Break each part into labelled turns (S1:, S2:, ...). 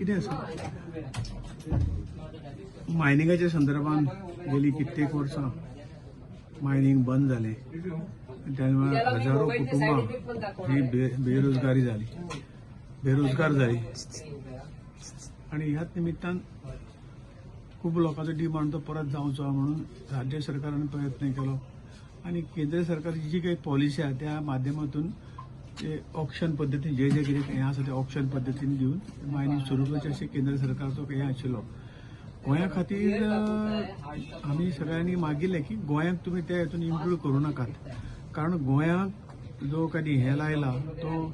S1: कितें आसा मायनिंगाच्या संदर्भात गेली कित्येक वर्सां मायनिंग बंद जालें त्यामुळे हजारो कुटुंबां ही बेरोजगार जाली आणि ह्याच निमित्तान खूप लोकांचो डिमांड तो परत जावचो म्हणून राज्य सरकारान प्रयत्न केलो आणि केंद्र सरकारची जी काही पॉलिसी आहे त्या माध्यमातून ते ऑक्शन पद्धतीन जे कितें हें आसा ते ऑक्शन पद्धतीन दिवन मायनिंग सुरू करचें अशें केंद्र सरकारचो हें आशिल्लो गोंया खातीर आमी सगळ्यांनी मागिल्लें की गोंयांक तुमी त्या हेतून इन्क्लूड करूं नाकात कारण गोंयांक जो कधी हे लायला तो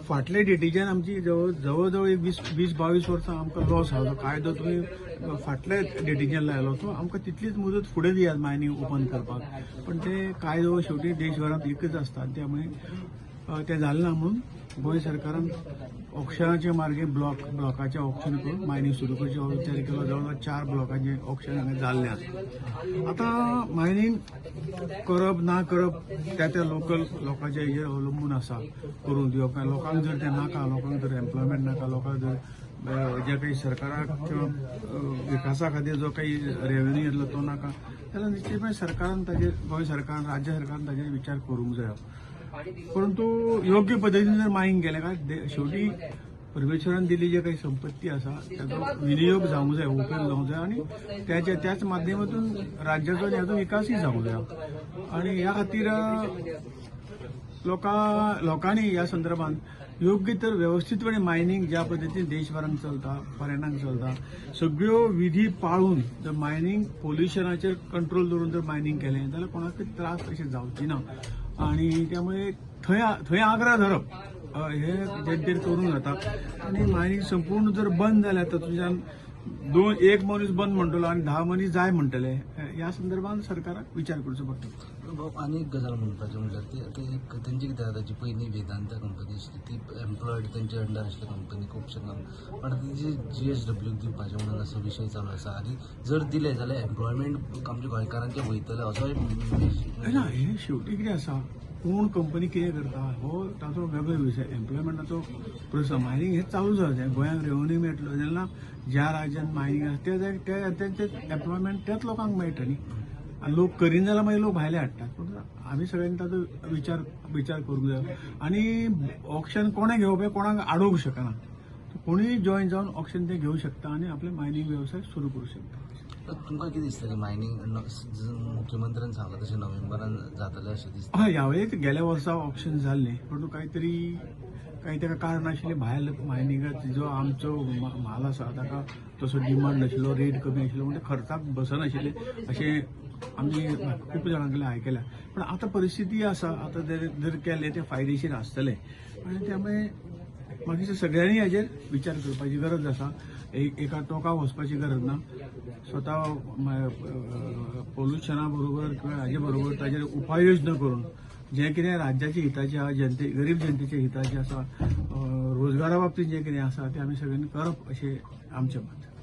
S1: फाटले डेटीच्यान आमची जवळ एक 20-22 वर्सां आमकां लॉस आसा तो कायदो तुमी फाटल्या डेटीच्यान लायलो तो आमकां तितलीच मुदत फुडें दियात मायनिंग ओपन करपाक पण ते कायदो शेवटी देशभरांत एकच आसता त्यामुळे ते जालें ना म्हणून गोंय सरकारान ऑक्शनाचे मार्गे ब्लॉकाचे ऑक्शन करून मायनिंग सुरू करचे विचार केलो जवळ 4 ब्लॉकांचे ऑक्शन हांगा जाल्ले आसा आतां मायनिंग करप ना करप त्या लोकल लोकांचे हेजेर अवलंबून आसा करून दिवप लोकांक जर ते नाका लोकांक जर एम्प्लॉयमेंट नाका लोकांक जर जे काही सरकाराक विकासा खातीर जो काही रेव्हेन्यू येतलो तो नाका जाल्यार निश्चितपणे सरकारान ताजेर गोंय सरकारान राज्य सरकारान ताजेर विचार करूंक जायो परंतु योग्य पद्धतीने जर मायनिंग केलें काय शेवटी परमेश्वरान दिल्ली जे काही संपत्ती आसा त्याचो विनियोग जावंक जाय उपयोग जावंक जाय आणि त्याच माध्यमातून राज्याचो ह्याचो विकासय जावंक जाय आणि ह्या खातीर लोकांनी ह्या संदर्भात योग्य तर व्यवस्थितपणे मायनिंग ज्या पद्धतीने देशभरात चलता फॉरेनाक चलता सगळ्यो विधी पाळून जर मायनिंग पोल्युशनाचेर कंट्रोल दवरून जर मायनिंग केलें जाल्यार कोणाकय त्रास अशें जावची ना आणि त्यामुळे थंय आग्रा धरप हे जेद्देर करून जाता आणि मायनिंग संपूर्ण जर बंद जाल्यार तातूंतल्यान एक मनीस बंद म्हणटलो आणि 10 मनीस जाय म्हणटले ह्या संदर्भात सरकाराक विचार करचो पडटलो
S2: आनी एक गजाल म्हणपाचें म्हणल्यार तेंची कितें जाता जी पयलीं वेदांता कंपनी आशिल्ली ती एम्प्लॉयड तेंचे अंडर आशिल्ली कंपनी खुबशे पण तेजी GSW दिवपाचें म्हणून असो विशय चालू आसा आनी जर दिले जाल्यार एम्प्लॉयमेंट आमच्या गोंयकारांचे वयतले असोय
S1: ना हे शेवटी कितें आसा कोण कंपनी कितें करता हो ताचो वेगळो विशय एम्प्लॉयमेंटाचो प्रश्न मायनिंग हे चालूच आसा गोंयांक रेव्हेन्यू मेळटलो जेन्ना ज्या राज्यांत मायनिंग आसा त्या एम्प्लॉयमेंट त्याच लोकांक मेळटा न्ही आनी लोक करीन जाल्यार मागीर लोक भायले हाडटात पूण आमी सगळ्यांनी ताचो विचार करूंक जाय आनी ऑक्शन कोणें घेवप हें कोणाक आडोवंक शकना कोणीय जॉयन जावन ऑक्शन ते घेवंक शकता आनी आपले मायनिंग वेवसाय सुरू करूंक शकता
S2: तुमकां कितें दिसता की मायनिंग मुख्यमंत्र्यान सांगला तशें नोव्हेंबरान जातलें अशें दिसता
S1: हय ह्या वेळेक गेल्या वर्सा ऑक्शन जाल्लें पण काही ताका कारण आशिल्लें भायर मायनिंगात जो आमचो म्हाल आसा ताका तसो डिमांड नाशिल्लो रेट कमी आशिल्लो म्हणजे खर्चाक बसनाशिल्ले अशें आमी खूब जाणां कडल्यान आयकल्या पण आतां परिस्थिती आसा आतां जर केलें तें फायदेशीर आसतलें आनी त्यामुळे मागीर सगळ्यांनी हाजेर विचार करपाची गरज आसा एका टोकाक वचपाची गरज ना स्वता पोल्युशना बरोबर किंवा हाजे बरोबर ताजेर उपाय योजना करून जे कितें राज्याच्या हिताचें आसा गरीब जनतेच्या हिताचें आसा रोजगारा बाबतीत जे कितें आसा तें आमी सगळ्यांनी करप अशें आमचें मत